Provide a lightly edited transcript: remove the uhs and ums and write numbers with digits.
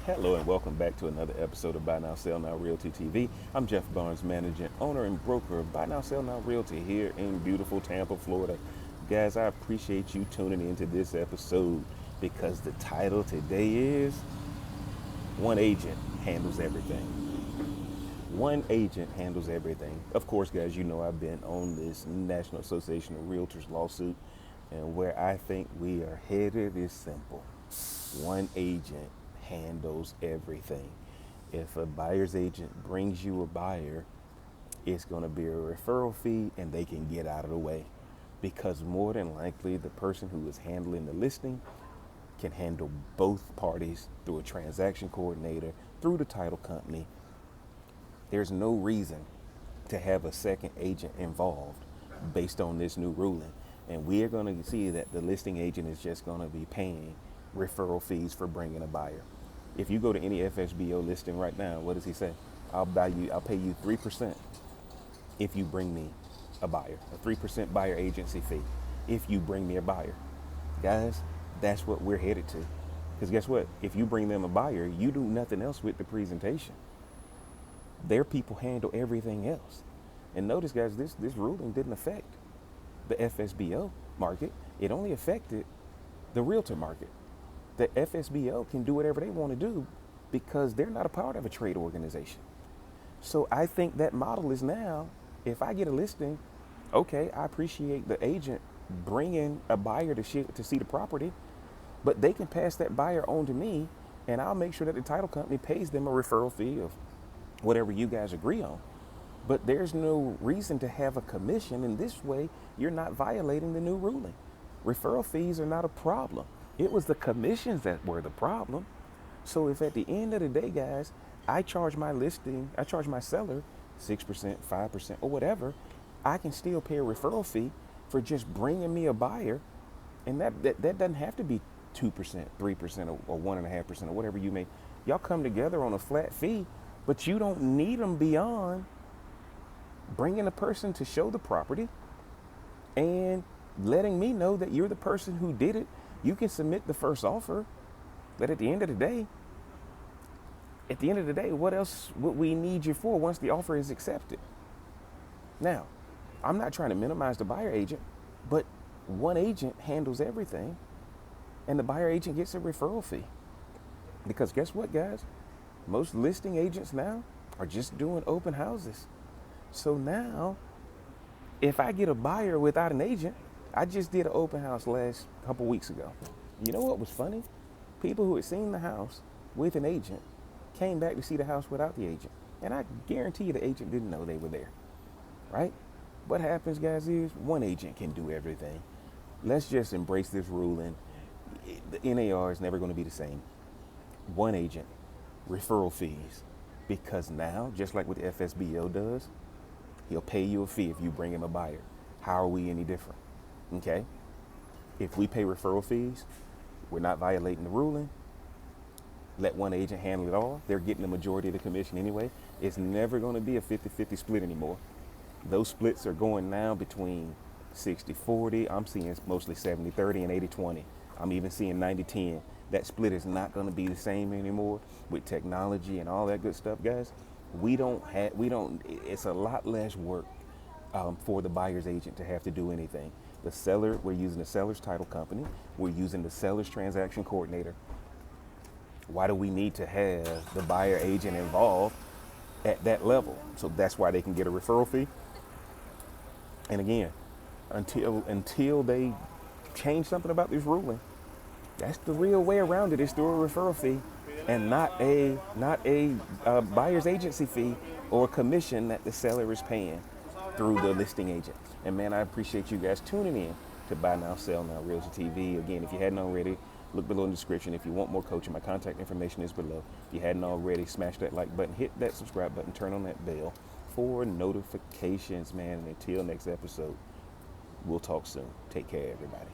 Hello and welcome back to another episode of Buy Now Sell Now Realty TV. I'm Jeff Barnes, manager, owner, and broker of Buy Now Sell Now Realty here in beautiful Tampa, Florida. Guys, I appreciate you tuning into this episode because the title today is One Agent Handles Everything. One agent handles everything. Of course, guys, you know I've been on this National Association of Realtors lawsuit, and where I think we are headed is simple. One agent handles everything. If a buyer's agent brings you a buyer, it's going to be a referral fee and they can get out of the way because more than likely the person who is handling the listing can handle both parties through a transaction coordinator, through the title company. There's no reason to have a second agent involved based on this new ruling. And we are going to see that the listing agent is just going to be paying referral fees for bringing a buyer. If you go to any FSBO listing right now, what does he say? I'll pay you 3% if you bring me a buyer, a 3% buyer agency fee if you bring me a buyer. Guys, that's what we're headed to. Because guess what? If you bring them a buyer, you do nothing else with the presentation. Their people handle everything else. And notice, guys, this ruling didn't affect the FSBO market. It only affected the realtor market. The FSBO can do whatever they want to do because they're not a part of a trade organization. So I think that model is now, if I get a listing, okay, I appreciate the agent bringing a buyer to see the property, but they can pass that buyer on to me, and I'll make sure that the title company pays them a referral fee of whatever you guys agree on. But there's no reason to have a commission. In this way, you're not violating the new ruling. Referral fees are not a problem. It was the commissions that were the problem. So if at the end of the day, guys, I charge my seller 6%, 5%, or whatever, I can still pay a referral fee for just bringing me a buyer. And that doesn't have to be 2%, 3%, or 1.5%, or whatever you may. Y'all come together on a flat fee, but you don't need them beyond bringing a person to show the property and letting me know that you're the person who did it. You can submit the first offer, but at the end of the day, what else would we need you for once the offer is accepted? Now, I'm not trying to minimize the buyer agent, but one agent handles everything, and the buyer agent gets a referral fee. Because guess what, guys? Most listing agents now are just doing open houses. So now, if I get a buyer without an agent, I just did an open house last couple weeks ago. You know what was funny? People who had seen the house with an agent came back to see the house without the agent. And I guarantee you the agent didn't know they were there, right? What happens, guys, is one agent can do everything. Let's just embrace this ruling. The NAR is never going to be the same. One agent, referral fees. Because now, just like what the FSBO does, he'll pay you a fee if you bring him a buyer. How are we any different? Okay? If we pay referral fees, we're not violating the ruling. Let one agent handle it all. They're getting the majority of the commission anyway. It's never going to be a 50-50 split anymore. Those splits are going now between 60-40. I'm seeing mostly 70-30 and 80-20. I'm even seeing 90-10. That split is not going to be the same anymore with technology and all that good stuff, guys. It's a lot less work for the buyer's agent to have to do anything. The seller, we're using the seller's title company. We're using the seller's transaction coordinator. Why do we need to have the buyer agent involved at that level? So that's why they can get a referral fee. And again, until they change something about this ruling, that's the real way around it, is through a referral fee and not a buyer's agency fee or a commission that the seller is paying through the listing agent. And man, I appreciate you guys tuning in to Buy Now, Sell Now Realty TV. Again, if you hadn't already, look below in the description. If you want more coaching, my contact information is below. If you hadn't already, smash that like button, hit that subscribe button, turn on that bell for notifications, man. And until next episode, we'll talk soon. Take care, everybody.